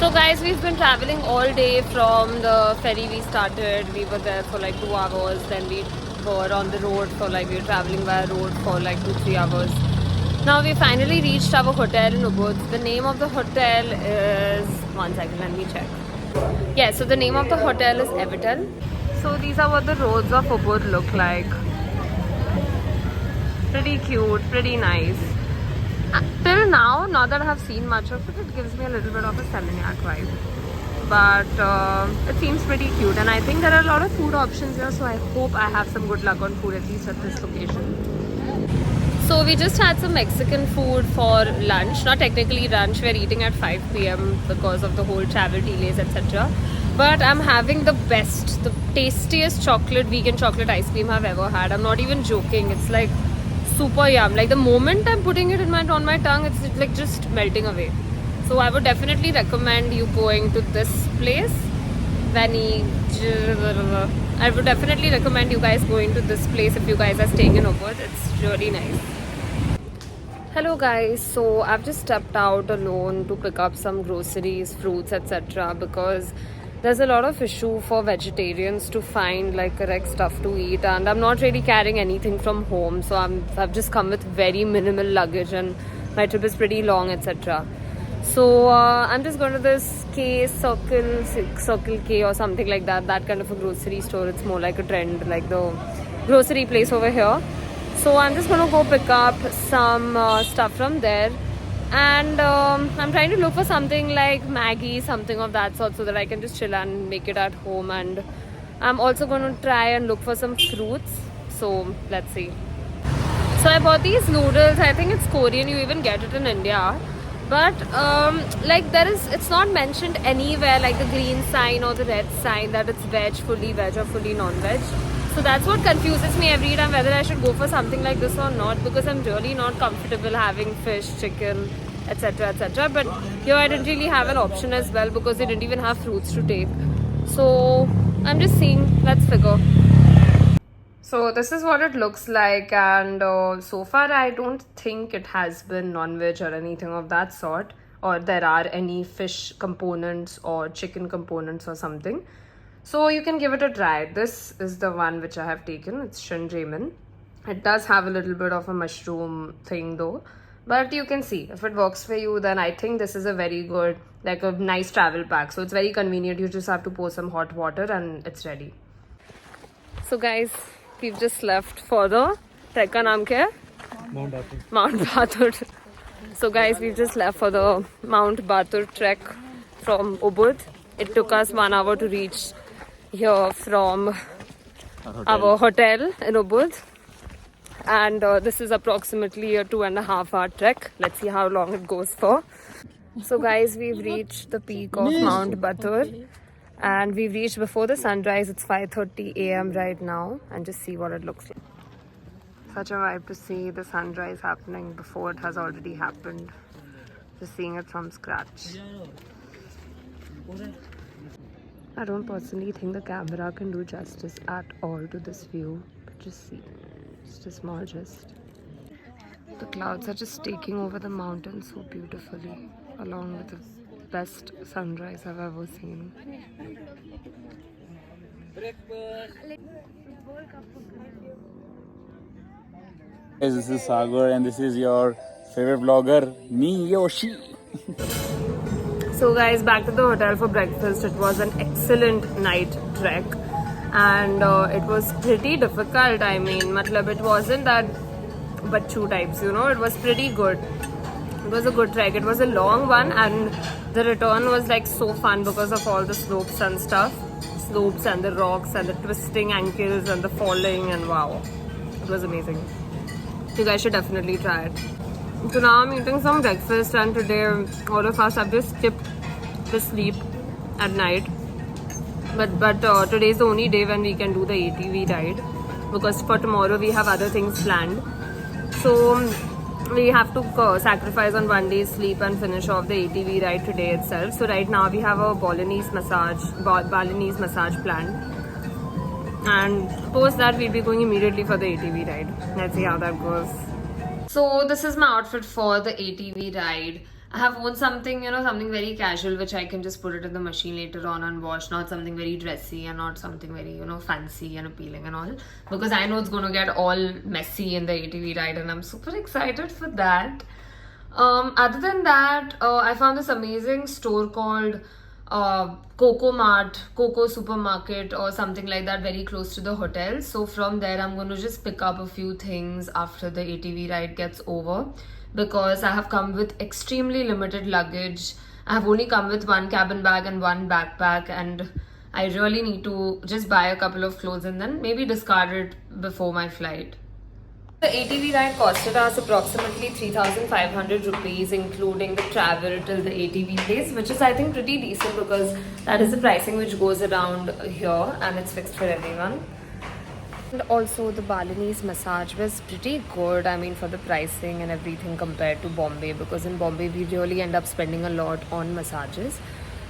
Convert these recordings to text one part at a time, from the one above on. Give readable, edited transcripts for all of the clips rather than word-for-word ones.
So guys, we've been traveling all day from the ferry we started. We were there for like 2 hours. Then we were on the road for like, we were traveling by road for like 2-3 hours. Now we finally reached our hotel in Ubud. The name of the hotel is, one second, let me check. Yeah, so the name of the hotel is Everton. So these are what the roads of Ubud look like. Pretty cute, pretty nice. Till now, not that I have seen much of it, it gives me a little bit of a Seminyak vibe. But it seems pretty cute, and I think there are a lot of food options here, so I hope I have some good luck on food, at least at this location. So we just had some Mexican food for lunch. Not technically lunch, we're eating at 5 p.m. because of the whole travel delays, etc. But I'm having the best, the tastiest vegan chocolate ice cream I've ever had. I'm not even joking. It's like super yum. Like the moment I'm putting it on my tongue, it's like just melting away. So I would definitely recommend you going to this place. I would definitely recommend you guys going to this place if you guys are staying in Ubud. It's really nice. Hello guys, so I've just stepped out alone to pick up some groceries, fruits, etc. because there's a lot of issue for vegetarians to find like correct stuff to eat, and I'm not really carrying anything from home, so I've just come with very minimal luggage and my trip is pretty long, etc. So I'm just going to this Circle K or something like that kind of a grocery store. It's more like a trend, like the grocery place over here. So I'm just going to go pick up some stuff from there. And I'm trying to look for something like Maggie, something of that sort, so that I can just chill and make it at home. And I'm also going to try and look for some fruits. So let's see. So I bought these noodles. I think it's Korean. You even get it in India. But like it's not mentioned anywhere, like the green sign or the red sign, that it's fully veg or fully non-veg. So that's what confuses me every time, whether I should go for something like this or not, because I'm really not comfortable having fish, chicken, etc, etc. But here I didn't really have an option as well, because they didn't even have fruits to take. So I'm just seeing, let's figure. So this is what it looks like, and so far I don't think it has been non-veg or anything of that sort, or there are any fish components or chicken components or something. So you can give it a try. This is the one which I have taken. It's Shin Ramen. It does have a little bit of a mushroom thing though, but you can see if it works for you, then I think this is a very good, like a nice travel pack. So it's very convenient. You just have to pour some hot water and it's ready. So guys, we've just left for the trek. Ka naam kya hai? Mount Batur. So guys, we've just left for the Mount Batur trek from Ubud. It took us 1 hour to reach here from our hotel in Ubud, and this is approximately a 2.5 hour trek. Let's see how long it goes for. So guys, we've reached the peak of Mount Batur, and we've reached before the sunrise. It's 5:30 a.m. right now, and just see what it looks like. Such a vibe to see the sunrise happening before it has already happened. Just seeing it from scratch. I don't personally think the camera can do justice at all to this view, but just see, just a small gist. The clouds are just taking over the mountain so beautifully, along with the best sunrise I've ever seen. This is Sagar and this is your favorite vlogger, me Yoshi. So guys, back to the hotel for breakfast. It was an excellent night trek, and it was pretty difficult. I mean, it wasn't that bachu types, you know. It was pretty good. It was a good trek. It was a long one, and the return was like so fun because of all the slopes and stuff. Slopes and the rocks and the twisting ankles and the falling, and wow, it was amazing. You guys should definitely try it. So now I'm eating some breakfast, and today all of us have just skipped the sleep at night. But today is the only day when we can do the ATV ride, because for tomorrow we have other things planned. So we have to sacrifice on one day's sleep and finish off the ATV ride today itself. So right now we have a Balinese massage planned. And post that we'll be going immediately for the ATV ride. Let's see how that goes. So this is my outfit for the ATV ride, I have worn something, you know, something very casual, which I can just put it in the machine later on and wash. Not something very dressy and not something very, you know, fancy and appealing and all. Because I know it's going to get all messy in the ATV ride, and I'm super excited for that. Other than that, I found this amazing store called Coco Mart, Coco Supermarket, or something like that, very close to the hotel. So from there, I'm going to just pick up a few things after the ATV ride gets over, because I have come with extremely limited luggage. I have only come with one cabin bag and one backpack, and I really need to just buy a couple of clothes and then maybe discard it before my flight. The ATV ride costed us approximately 3,500 rupees, including the travel till the ATV place, which is, I think, pretty decent because that is the pricing which goes around here and it's fixed for everyone. And also the Balinese massage was pretty good, I mean, for the pricing and everything compared to Bombay, because in Bombay we really end up spending a lot on massages.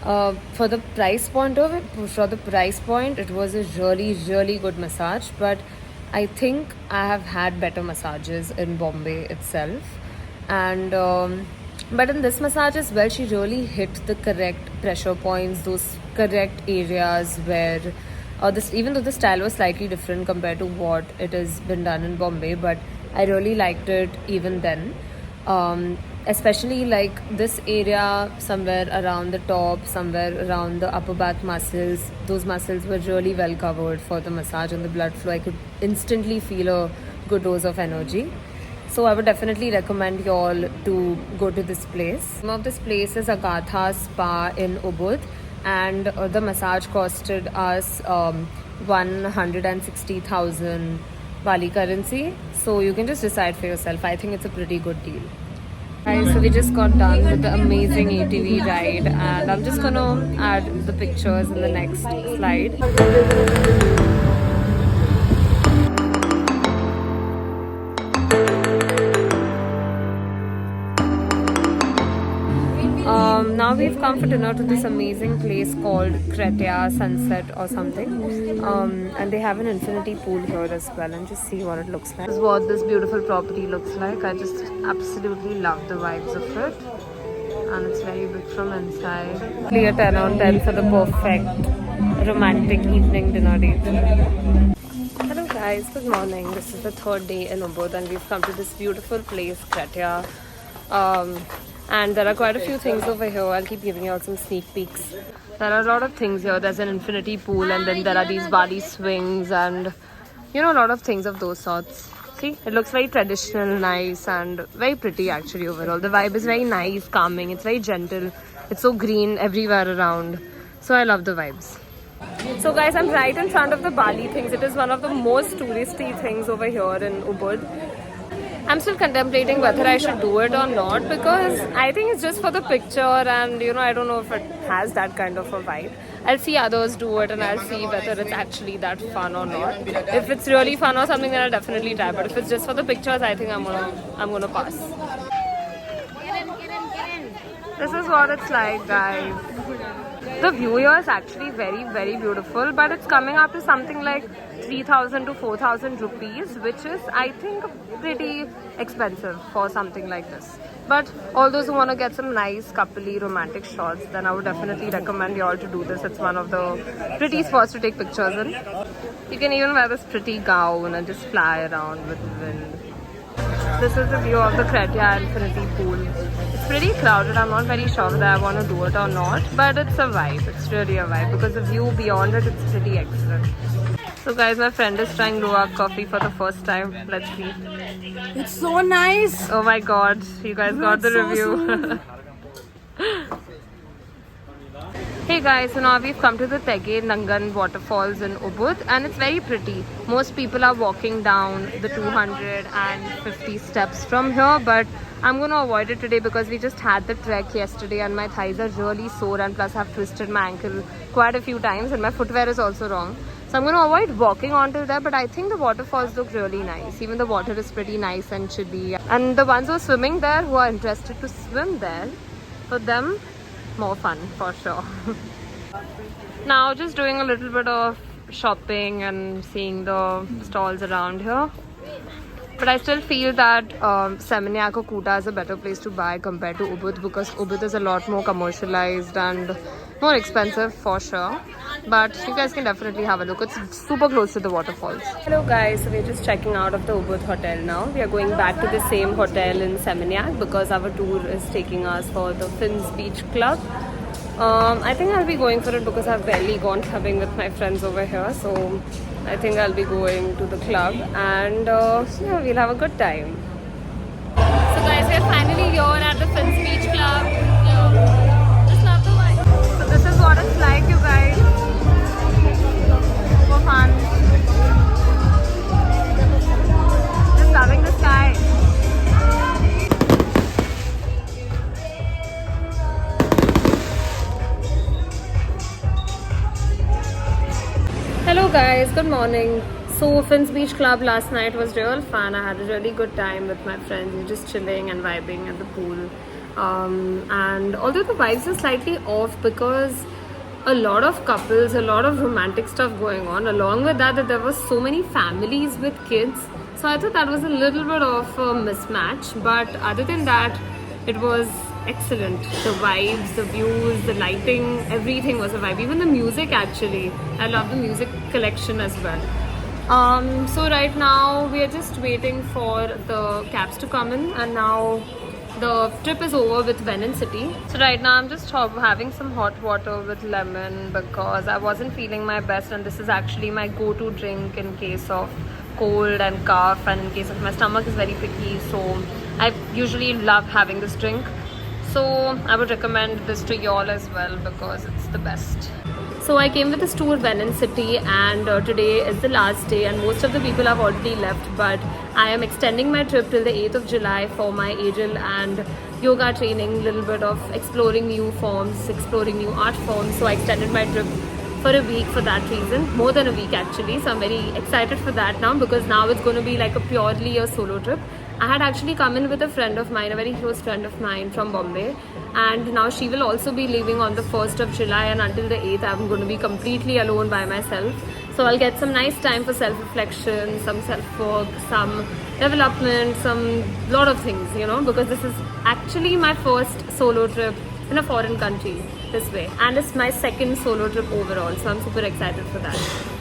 For the price point, it was a really good massage, but I think I have had better massages in Bombay itself. And but in this massage as well, she really hit the correct pressure points, those correct areas where even though the style was slightly different compared to what it has been done in Bombay, but I really liked it even then. Especially like this area, somewhere around the top, somewhere around the upper back muscles, those muscles were really well covered for the massage and the blood flow. I could instantly feel a good dose of energy. So I would definitely recommend you all to go to this place. The name of this place is Agatha Spa in Ubud, and the massage costed us 160,000 Bali currency. So you can just decide for yourself. I think it's a pretty good deal. Guys, so we just got done with the amazing ATV ride, and I'm just gonna add the pictures in the next slide. Now we've come for dinner to this amazing place called Kretia Sunset or something, and they have an infinity pool here as well, and just see what it looks like. This is what this beautiful property looks like. I just absolutely love the vibes of it, and it's very big from inside. Clear 10 on 10 for the perfect romantic evening dinner date. Hello guys, good morning. This is the third day in Ubud, and we've come to this beautiful place, Kretia. And there are quite a few things over here. I'll keep giving you all some sneak peeks. There are a lot of things here. There's an infinity pool, and then there are these Bali swings, and you know, a lot of things of those sorts. See, it looks very traditional, nice, and very pretty actually overall. The vibe is very nice, calming. It's very gentle. It's so green everywhere around. So I love the vibes. So guys, I'm right in front of the Bali things. It is one of the most touristy things over here in Ubud. I'm still contemplating whether I should do it or not, because I think it's just for the picture, and you know, I don't know if it has that kind of a vibe. I'll see others do it and I'll see whether it's actually that fun or not. If it's really fun or something, then I'll definitely try, but if it's just for the pictures, I think I'm gonna pass. This is what it's like, guys. The view here is actually very beautiful, but it's coming up to something like 3,000 to 4,000 rupees, which is, I think, pretty expensive for something like this. But all those who want to get some nice coupley romantic shots, then I would definitely recommend you all to do this. It's one of the pretty spots to take pictures in. You can even wear this pretty gown and just fly around with the wind. This is the view of the Kretia Infinity Pool. It's pretty crowded. I'm not very sure whether I want to do it or not, but it's a vibe. It's really a vibe because the view beyond it, it's pretty excellent. So guys, my friend is trying Luwak coffee for the first time. Let's see. It's so nice. Oh my god, you guys got the review. Hey guys, so now we've come to the Tege Nangan waterfalls in Ubud, and it's very pretty. Most people are walking down the 250 steps from here, but I'm going to avoid it today because we just had the trek yesterday and my thighs are really sore, and plus I've twisted my ankle quite a few times and my footwear is also wrong. So I'm going to avoid walking onto there, but I think the waterfalls look really nice. Even the water is pretty nice and chilly. And the ones who are swimming there, who are interested to swim there, for them, more fun for sure. Now just doing a little bit of shopping and seeing the stalls around here. But I still feel that Seminyak or Kuta is a better place to buy compared to Ubud, because Ubud is a lot more commercialized and more expensive for sure. But you guys can definitely have a look. It's super close to the waterfalls. Hello guys, so we're just checking out of the Ubud hotel now. We are going back to the same hotel in Seminyak because our tour is taking us for the Finns Beach Club. I think I'll be going for it because I've barely gone clubbing with my friends over here. So I think I'll be going to the club and yeah, we'll have a good time. So guys, we're finally here at the Finns Beach Club. Just love the vibe. So this is what it's like, you guys. Super fun. Just loving the sky. Hello guys, good morning. So Finns Beach Club last night was real fun. I had a really good time with my friends, just chilling and vibing at the pool. And although the vibes are slightly off because a lot of couples, a lot of romantic stuff going on. Along with that there were so many families with kids. So I thought that was a little bit of a mismatch. But other than that, it was excellent. The vibes, the views, the lighting, everything was a vibe. Even the music actually. I love the music collection as well. So right now we are just waiting for the cabs to come in, and now the trip is over with Venin City. So right now I'm just having some hot water with lemon because I wasn't feeling my best, and this is actually my go-to drink in case of cold and cough, and in case of my stomach is very picky. So I usually love having this drink. So I would recommend this to y'all as well because it's the best. So I came with this tour Venin City, and today is the last day and most of the people have already left, but I am extending my trip till the 8th of July for my agile and yoga training, little bit of exploring new forms, exploring new art forms. So I extended my trip for a week for that reason, more than a week actually. So I'm very excited for that now because now it's going to be like a purely a solo trip. I had actually come in with a friend of mine, a very close friend of mine from Bombay, and now she will also be leaving on the 1st of July, and until the 8th I'm going to be completely alone by myself. So I'll get some nice time for self-reflection, some self-work, some development, some lot of things, you know, because this is actually my first solo trip in a foreign country this way, and it's my second solo trip overall, so I'm super excited for that.